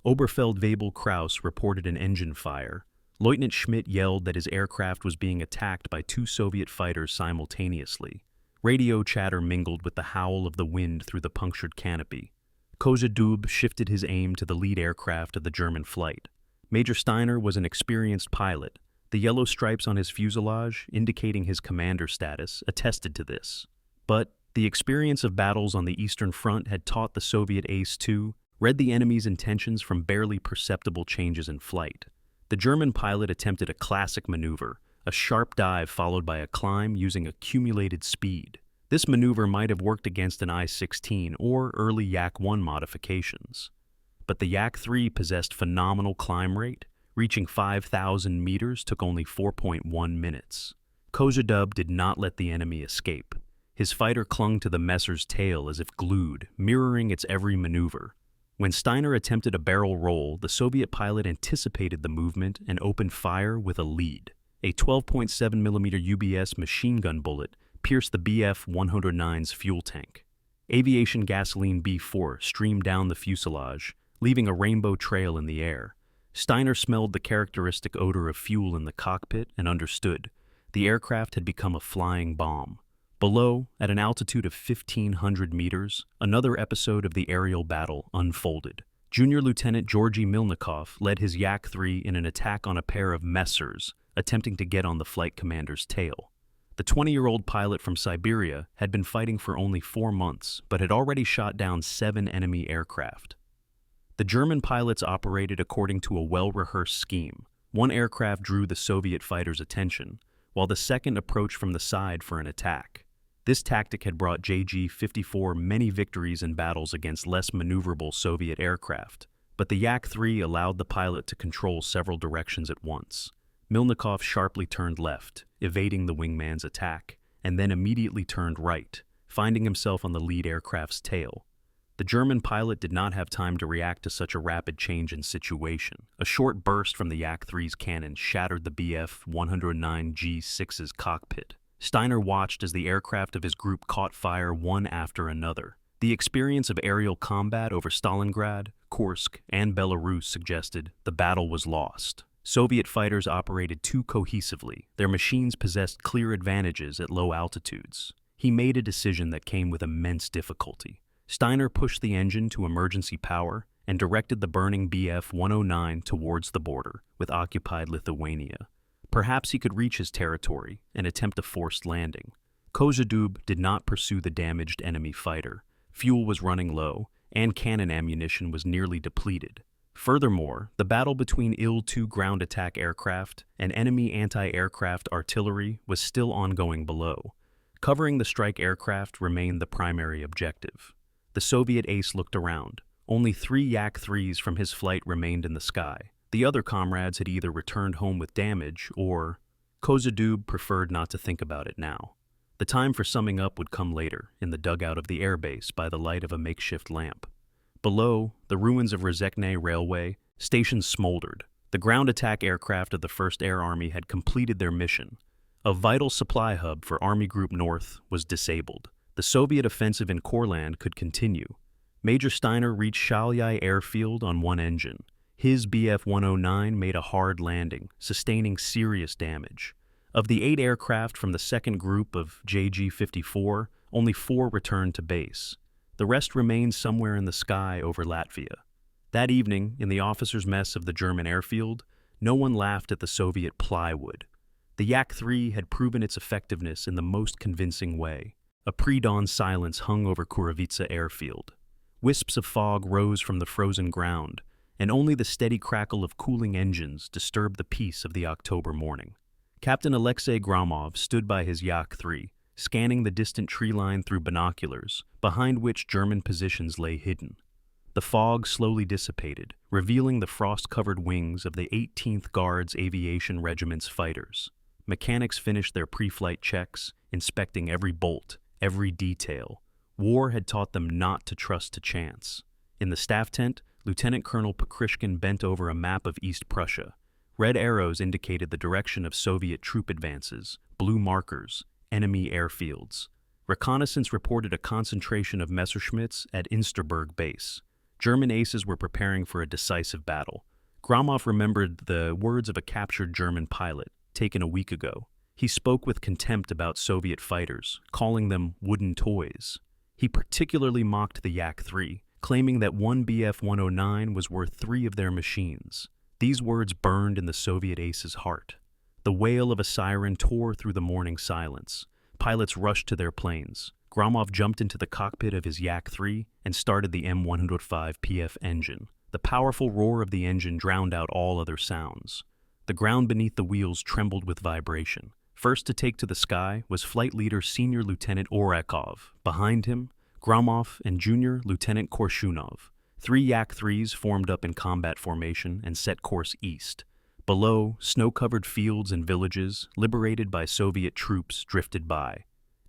Oberfeldwebel Kraus reported an engine fire. Lieutenant Schmidt yelled that his aircraft was being attacked by 2 Soviet fighters simultaneously. Radio chatter mingled with the howl of the wind through the punctured canopy. Kozhedub shifted his aim to the lead aircraft of the German flight. Major Steiner was an experienced pilot. The yellow stripes on his fuselage, indicating his commander status, attested to this. But the experience of battles on the Eastern Front had taught the Soviet ace-2 read the enemy's intentions from barely perceptible changes in flight. The German pilot attempted a classic maneuver, a sharp dive followed by a climb using accumulated speed. This maneuver might have worked against an I-16 or early Yak-1 modifications. But the Yak-3 possessed phenomenal climb rate. Reaching 5,000 meters took only 4.1 minutes. Kozhedub did not let the enemy escape. His fighter clung to the Messer's tail as if glued, mirroring its every maneuver. When Steiner attempted a barrel roll, the Soviet pilot anticipated the movement and opened fire with a lead. A 12.7mm UBS machine gun bullet pierced the Bf-109's fuel tank. Aviation gasoline B4 streamed down the fuselage, leaving a rainbow trail in the air. Steiner smelled the characteristic odor of fuel in the cockpit and understood. The aircraft had become a flying bomb. Below, at an altitude of 1,500 meters, another episode of the aerial battle unfolded. Junior Lieutenant Georgy Milnikov led his Yak-3 in an attack on a pair of Messers, attempting to get on the flight commander's tail. The 20-year-old pilot from Siberia had been fighting for only 4 months, but had already shot down 7 enemy aircraft. The German pilots operated according to a well-rehearsed scheme. One aircraft drew the Soviet fighter's attention, while the second approached from the side for an attack. This tactic had brought JG-54 many victories in battles against less maneuverable Soviet aircraft, but the Yak-3 allowed the pilot to control several directions at once. Milnikov sharply turned left, evading the wingman's attack, and then immediately turned right, finding himself on the lead aircraft's tail. The German pilot did not have time to react to such a rapid change in situation. A short burst from the Yak-3's cannon shattered the Bf-109G6's cockpit. Steiner watched as the aircraft of his group caught fire one after another. The experience of aerial combat over Stalingrad, Kursk, and Belarus suggested the battle was lost. Soviet fighters operated too cohesively. Their machines possessed clear advantages at low altitudes. He made a decision that came with immense difficulty. Steiner pushed the engine to emergency power and directed the burning Bf-109 towards the border with occupied Lithuania. Perhaps he could reach his territory and attempt a forced landing. Kozhedub did not pursue the damaged enemy fighter. Fuel was running low, and cannon ammunition was nearly depleted. Furthermore, the battle between Il-2 ground attack aircraft and enemy anti-aircraft artillery was still ongoing below. Covering the strike aircraft remained the primary objective. The Soviet ace looked around. Only 3 Yak-3s from his flight remained in the sky. The other comrades had either returned home with damage or Kozhedub preferred not to think about it now. The time for summing up would come later, in the dugout of the airbase by the light of a makeshift lamp. Below, the ruins of Rezekne Railway station smoldered. The ground attack aircraft of the 1st Air Army had completed their mission. A vital supply hub for Army Group North was disabled. The Soviet offensive in Courland could continue. Major Steiner reached Shalyai Airfield on 1 engine. His Bf-109 made a hard landing, sustaining serious damage. Of the 8 aircraft from the 2nd group of JG-54, only 4 returned to base. The rest remained somewhere in the sky over Latvia. That evening, in the officers' mess of the German airfield, no one laughed at the Soviet plywood. The Yak-3 had proven its effectiveness in the most convincing way. A pre-dawn silence hung over Kurovica airfield. Wisps of fog rose from the frozen ground, and only the steady crackle of cooling engines disturbed the peace of the October morning. Captain Alexei Gromov stood by his Yak-3, scanning the distant tree line through binoculars, behind which German positions lay hidden. The fog slowly dissipated, revealing the frost-covered wings of the 18th Guards Aviation Regiment's fighters. Mechanics finished their pre-flight checks, inspecting every bolt, every detail. War had taught them not to trust to chance. In the staff tent, Lieutenant Colonel Pakrishkin bent over a map of East Prussia. Red arrows indicated the direction of Soviet troop advances, blue markers, enemy airfields. Reconnaissance reported a concentration of Messerschmitts at Insterburg base. German aces were preparing for a decisive battle. Gromov remembered the words of a captured German pilot, taken a week ago. He spoke with contempt about Soviet fighters, calling them wooden toys. He particularly mocked the Yak-3, claiming that 1 Bf-109 was worth 3 of their machines. These words burned in the Soviet ace's heart. The wail of a siren tore through the morning silence. Pilots rushed to their planes. Gromov jumped into the cockpit of his Yak-3 and started the M105 PF engine. The powerful roar of the engine drowned out all other sounds. The ground beneath the wheels trembled with vibration. First to take to the sky was Flight Leader Senior Lieutenant Orakov. Behind him, Gromov and Junior Lieutenant Korshunov. 3 Yak-3s formed up in combat formation and set course east. Below, snow-covered fields and villages, liberated by Soviet troops, drifted by.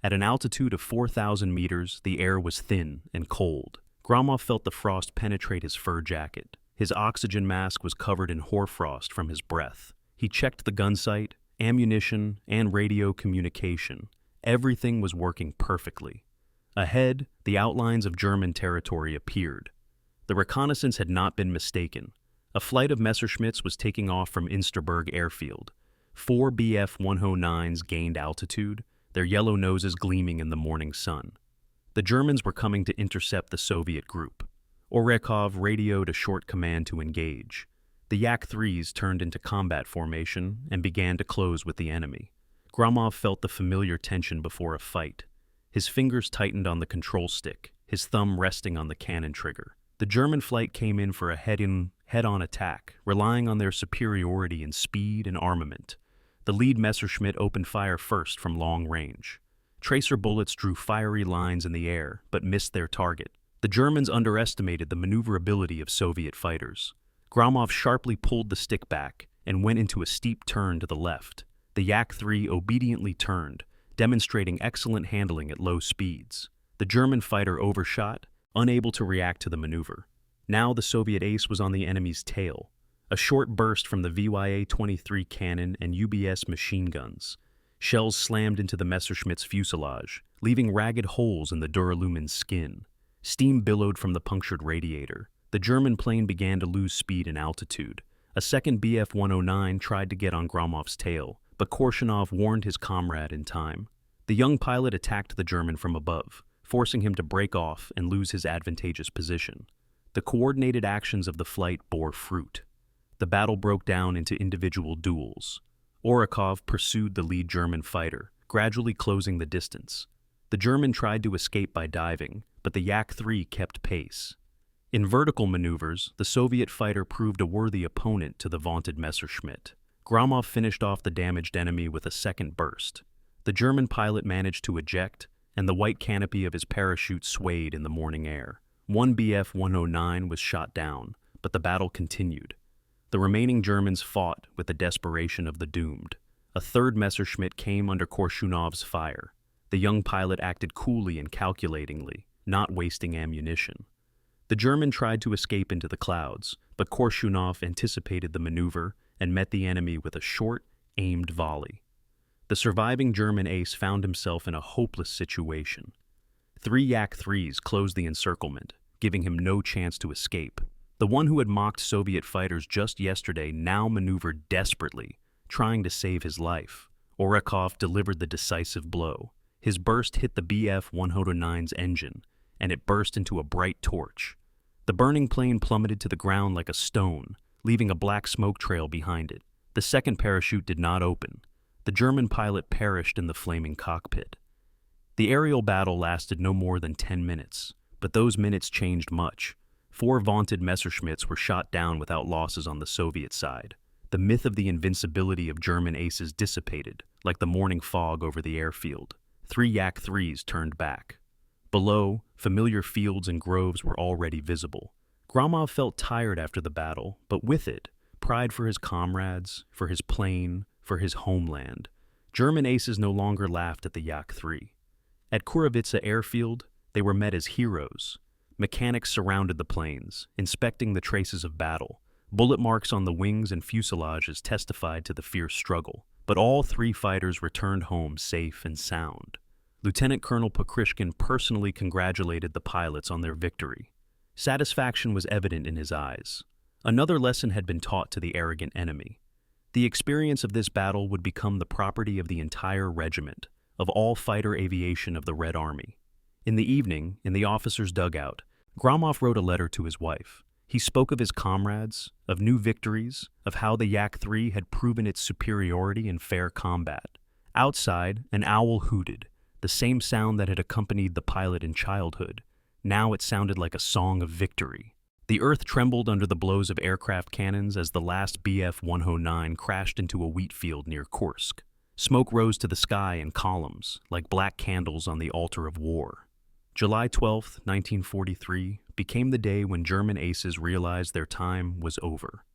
At an altitude of 4,000 meters, the air was thin and cold. Gromov felt the frost penetrate his fur jacket. His oxygen mask was covered in hoarfrost from his breath. He checked the gun sight, ammunition, and radio communication. Everything was working perfectly. Ahead, the outlines of German territory appeared. The reconnaissance had not been mistaken. A flight of Messerschmitts was taking off from Insterburg airfield. 4 Bf-109s gained altitude, their yellow noses gleaming in the morning sun. The Germans were coming to intercept the Soviet group. Orakov radioed a short command to engage. The Yak-3s turned into combat formation and began to close with the enemy. Gromov felt the familiar tension before a fight. His fingers tightened on the control stick, his thumb resting on the cannon trigger. The German flight came in for a head-on attack, relying on their superiority in speed and armament. The lead Messerschmitt opened fire first from long range. Tracer bullets drew fiery lines in the air, but missed their target. The Germans underestimated the maneuverability of Soviet fighters. Gromov sharply pulled the stick back and went into a steep turn to the left. The Yak-3 obediently turned, demonstrating excellent handling at low speeds. The German fighter overshot, unable to react to the maneuver. Now the Soviet ace was on the enemy's tail. A short burst from the VYA-23 cannon and UBS machine guns. Shells slammed into the Messerschmitt's fuselage, leaving ragged holes in the duralumin's skin. Steam billowed from the punctured radiator. The German plane began to lose speed and altitude. A second Bf-109 tried to get on Gromov's tail, but Korshunov warned his comrade in time. The young pilot attacked the German from above, forcing him to break off and lose his advantageous position. The coordinated actions of the flight bore fruit. The battle broke down into individual duels. Orakov pursued the lead German fighter, gradually closing the distance. The German tried to escape by diving, but the Yak-3 kept pace. In vertical maneuvers, the Soviet fighter proved a worthy opponent to the vaunted Messerschmitt. Gromov finished off the damaged enemy with a second burst. The German pilot managed to eject, and the white canopy of his parachute swayed in the morning air. One Bf-109 was shot down, but the battle continued. The remaining Germans fought with the desperation of the doomed. A third Messerschmitt came under Korchunov's fire. The young pilot acted coolly and calculatingly, not wasting ammunition. The German tried to escape into the clouds, but Korchunov anticipated the maneuver and met the enemy with a short, aimed volley. The surviving German ace found himself in a hopeless situation. 3 Yak-3s closed the encirclement, giving him no chance to escape. The one who had mocked Soviet fighters just yesterday now maneuvered desperately, trying to save his life. Orakov delivered the decisive blow. His burst hit the Bf-109's engine, and it burst into a bright torch. The burning plane plummeted to the ground like a stone, leaving a black smoke trail behind it. The second parachute did not open. The German pilot perished in the flaming cockpit. The aerial battle lasted no more than 10 minutes, but those minutes changed much. 4 vaunted Messerschmitts were shot down without losses on the Soviet side. The myth of the invincibility of German aces dissipated, like the morning fog over the airfield. 3 Yak-3s turned back. Below, familiar fields and groves were already visible. Gromov felt tired after the battle, but with it, pride for his comrades, for his plane, for his homeland. German aces no longer laughed at the Yak-3. At Kurovitsa airfield, they were met as heroes. Mechanics surrounded the planes, inspecting the traces of battle. Bullet marks on the wings and fuselages testified to the fierce struggle. But all 3 fighters returned home safe and sound. Lieutenant Colonel Pokrishkin personally congratulated the pilots on their victory. Satisfaction was evident in his eyes. Another lesson had been taught to the arrogant enemy. The experience of this battle would become the property of the entire regiment, of all fighter aviation of the Red Army. In the evening, in the officer's dugout, Gromov wrote a letter to his wife. He spoke of his comrades, of new victories, of how the Yak-3 had proven its superiority in fair combat. Outside, an owl hooted, the same sound that had accompanied the pilot in childhood. Now it sounded like a song of victory. The earth trembled under the blows of aircraft cannons as the last Bf-109 crashed into a wheat field near Kursk. Smoke rose to the sky in columns, like black candles on the altar of war. July 12, 1943, became the day when German aces realized their time was over.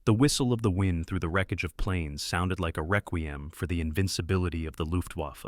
The whistle of the wind through the wreckage of planes sounded like a requiem for the invincibility of the Luftwaffe.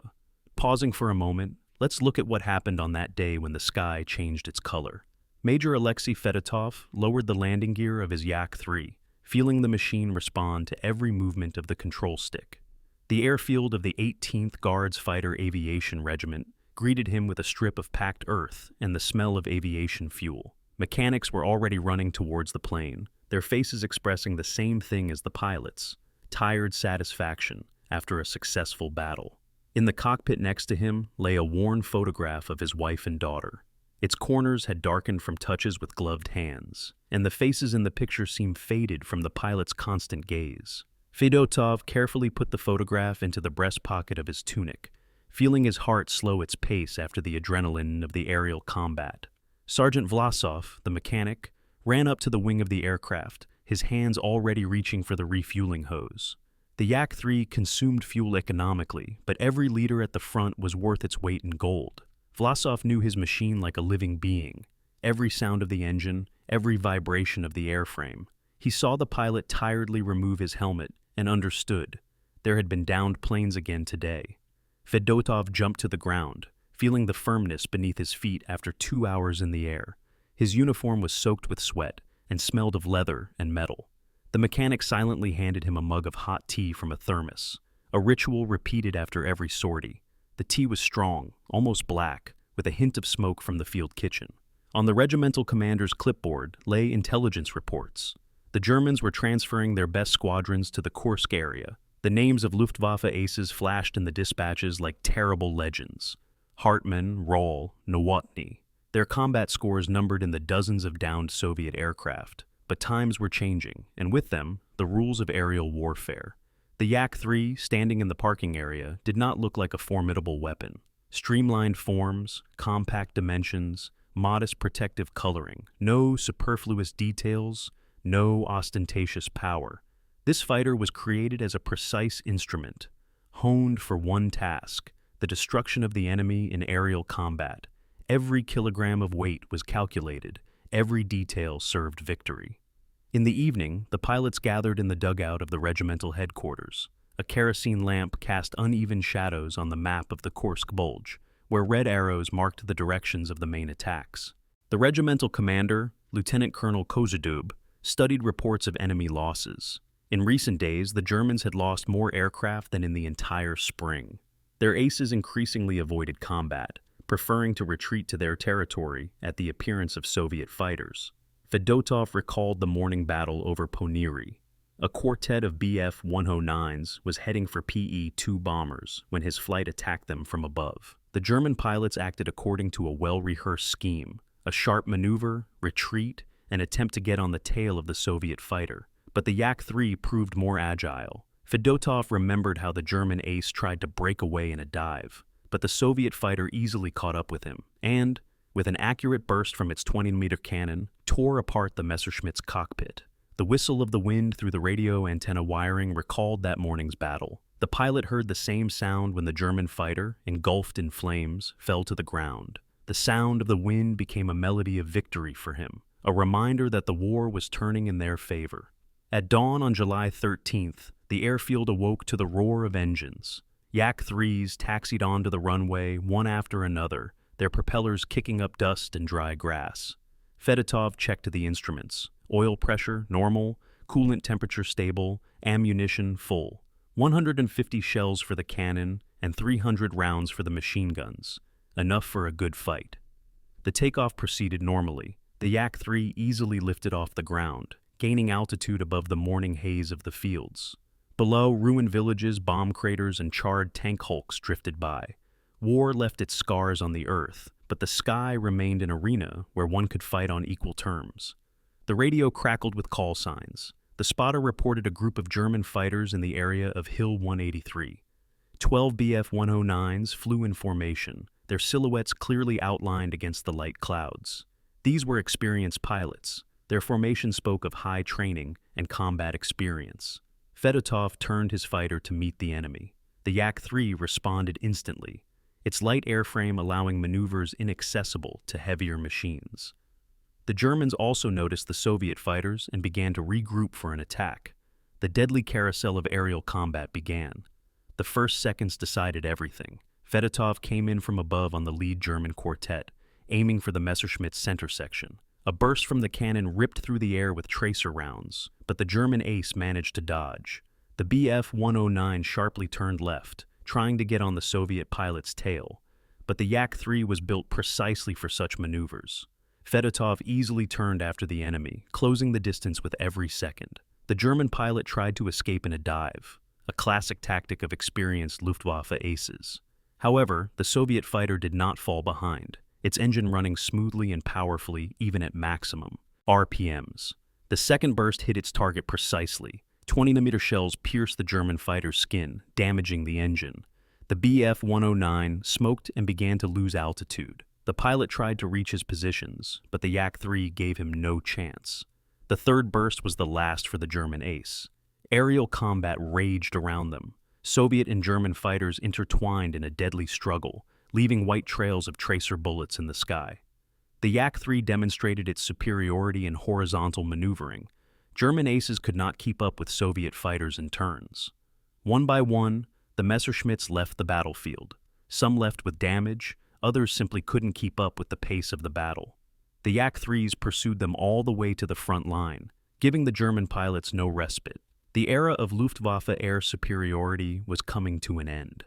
Pausing for a moment, let's look at what happened on that day when the sky changed its color. Major Alexei Fedotov lowered the landing gear of his Yak-3, feeling the machine respond to every movement of the control stick. The airfield of the 18th Guards Fighter Aviation Regiment greeted him with a strip of packed earth and the smell of aviation fuel. Mechanics were already running towards the plane, their faces expressing the same thing as the pilots: tired satisfaction after a successful battle. In the cockpit next to him lay a worn photograph of his wife and daughter. Its corners had darkened from touches with gloved hands, and the faces in the picture seemed faded from the pilot's constant gaze. Fedotov carefully put the photograph into the breast pocket of his tunic, feeling his heart slow its pace after the adrenaline of the aerial combat. Sergeant Vlasov, the mechanic, ran up to the wing of the aircraft, his hands already reaching for the refueling hose. The Yak-3 consumed fuel economically, but every liter at the front was worth its weight in gold. Vlasov knew his machine like a living being. Every sound of the engine, every vibration of the airframe. He saw the pilot tiredly remove his helmet and understood. There had been downed planes again today. Fedotov jumped to the ground, feeling the firmness beneath his feet after 2 hours in the air. His uniform was soaked with sweat and smelled of leather and metal. The mechanic silently handed him a mug of hot tea from a thermos, a ritual repeated after every sortie. The tea was strong, almost black, with a hint of smoke from the field kitchen. On the regimental commander's clipboard lay intelligence reports. The Germans were transferring their best squadrons to the Kursk area. The names of Luftwaffe aces flashed in the dispatches like terrible legends. Hartmann, Roll, Nowotny. Their combat scores numbered in the dozens of downed Soviet aircraft. But times were changing, and with them, the rules of aerial warfare. The Yak-3, standing in the parking area, did not look like a formidable weapon. Streamlined forms, compact dimensions, modest protective coloring, no superfluous details, no ostentatious power. This fighter was created as a precise instrument, honed for one task, the destruction of the enemy in aerial combat. Every kilogram of weight was calculated, every detail served victory. In the evening, the pilots gathered in the dugout of the regimental headquarters. A kerosene lamp cast uneven shadows on the map of the Kursk Bulge, where red arrows marked the directions of the main attacks. The regimental commander, Lieutenant Colonel Kozadub, studied reports of enemy losses. In recent days, the Germans had lost more aircraft than in the entire spring. Their aces increasingly avoided combat, preferring to retreat to their territory at the appearance of Soviet fighters. Fedotov recalled the morning battle over Poniri. A quartet of Bf-109s was heading for PE-2 bombers when his flight attacked them from above. The German pilots acted according to a well-rehearsed scheme, a sharp maneuver, retreat, and attempt to get on the tail of the Soviet fighter. But the Yak-3 proved more agile. Fedotov remembered how the German ace tried to break away in a dive, but the Soviet fighter easily caught up with him and, with an accurate burst from its 20-meter cannon, tore apart the Messerschmitt's cockpit. The whistle of the wind through the radio antenna wiring recalled that morning's battle. The pilot heard the same sound when the German fighter, engulfed in flames, fell to the ground. The sound of the wind became a melody of victory for him, a reminder that the war was turning in their favor. At dawn on July 13th, the airfield awoke to the roar of engines. Yak-3s taxied onto the runway one after another, their propellers kicking up dust and dry grass. Fedotov checked the instruments. Oil pressure, normal. Coolant temperature, stable. Ammunition, full. 150 shells for the cannon and 300 rounds for the machine guns. Enough for a good fight. The takeoff proceeded normally. The Yak-3 easily lifted off the ground, gaining altitude above the morning haze of the fields. Below, ruined villages, bomb craters, and charred tank hulks drifted by. War left its scars on the earth, but the sky remained an arena where one could fight on equal terms. The radio crackled with call signs. The spotter reported a group of German fighters in the area of Hill 183. 12 Bf-109s flew in formation, their silhouettes clearly outlined against the light clouds. These were experienced pilots. Their formation spoke of high training and combat experience. Fedotov turned his fighter to meet the enemy. The Yak-3 responded instantly, its light airframe allowing maneuvers inaccessible to heavier machines. The Germans also noticed the Soviet fighters and began to regroup for an attack. The deadly carousel of aerial combat began. The first seconds decided everything. Fedotov came in from above on the lead German quartet, aiming for the Messerschmitt's center section. A burst from the cannon ripped through the air with tracer rounds, but the German ace managed to dodge. The Bf-109 sharply turned left, trying to get on the Soviet pilot's tail, but the Yak-3 was built precisely for such maneuvers. Fedotov easily turned after the enemy, closing the distance with every second. The German pilot tried to escape in a dive, a classic tactic of experienced Luftwaffe aces. However, the Soviet fighter did not fall behind, its engine running smoothly and powerfully even at maximum RPMs. The second burst hit its target precisely. 20-millimeter shells pierced the German fighter's skin, damaging the engine. The Bf-109 smoked and began to lose altitude. The pilot tried to reach his positions, but the Yak-3 gave him no chance. The third burst was the last for the German ace. Aerial combat raged around them. Soviet and German fighters intertwined in a deadly struggle, leaving white trails of tracer bullets in the sky. The Yak-3 demonstrated its superiority in horizontal maneuvering. German aces could not keep up with Soviet fighters in turns. One by one, the Messerschmitts left the battlefield. Some left with damage, others simply couldn't keep up with the pace of the battle. The Yak-3s pursued them all the way to the front line, giving the German pilots no respite. The era of Luftwaffe air superiority was coming to an end.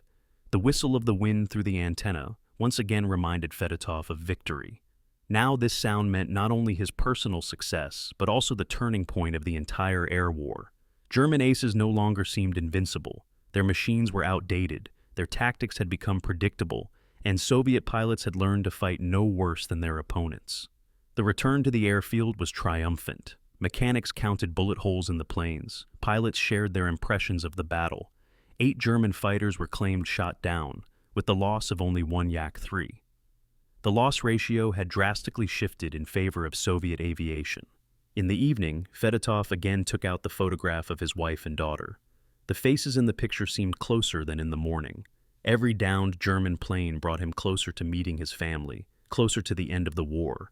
The whistle of the wind through the antenna once again reminded Fedotov of victory. Now this sound meant not only his personal success, but also the turning point of the entire air war. German aces no longer seemed invincible. Their machines were outdated, their tactics had become predictable, and Soviet pilots had learned to fight no worse than their opponents. The return to the airfield was triumphant. Mechanics counted bullet holes in the planes. Pilots shared their impressions of the battle. 8 German fighters were claimed shot down, with the loss of only one Yak-3. The loss ratio had drastically shifted in favor of Soviet aviation. In the evening, Fedotov again took out the photograph of his wife and daughter. The faces in the picture seemed closer than in the morning. Every downed German plane brought him closer to meeting his family, closer to the end of the war.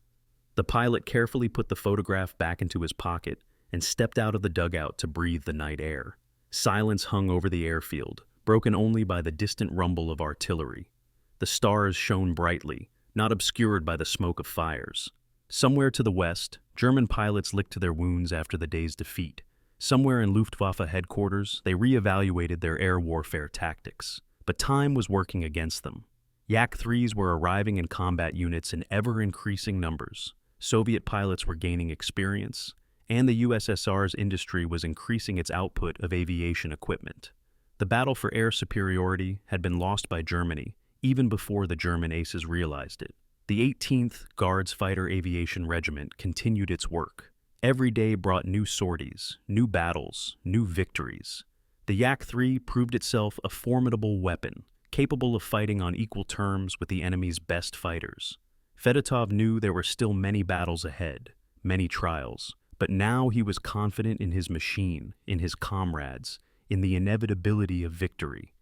The pilot carefully put the photograph back into his pocket and stepped out of the dugout to breathe the night air. Silence hung over the airfield, broken only by the distant rumble of artillery. The stars shone brightly, not obscured by the smoke of fires. Somewhere to the west, German pilots licked to their wounds after the day's defeat. Somewhere in Luftwaffe headquarters, they reevaluated their air warfare tactics. But time was working against them. Yak-3s were arriving in combat units in ever-increasing numbers. Soviet pilots were gaining experience, and the USSR's industry was increasing its output of aviation equipment. The battle for air superiority had been lost by Germany, even before the German aces realized it. The 18th Guards Fighter Aviation Regiment continued its work. Every day brought new sorties, new battles, new victories. The Yak-3 proved itself a formidable weapon, capable of fighting on equal terms with the enemy's best fighters. Fedotov knew there were still many battles ahead, many trials, but now he was confident in his machine, in his comrades, in the inevitability of victory.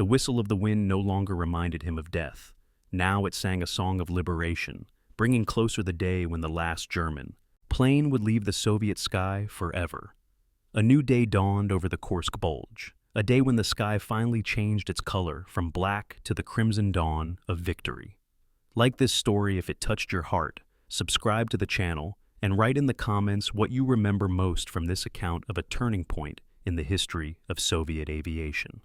The whistle of the wind no longer reminded him of death. Now it sang a song of liberation, bringing closer the day when the last German plane would leave the Soviet sky forever. A new day dawned over the Kursk Bulge, a day when the sky finally changed its color from black to the crimson dawn of victory. Like this story if it touched your heart, subscribe to the channel, and write in the comments what you remember most from this account of a turning point in the history of Soviet aviation.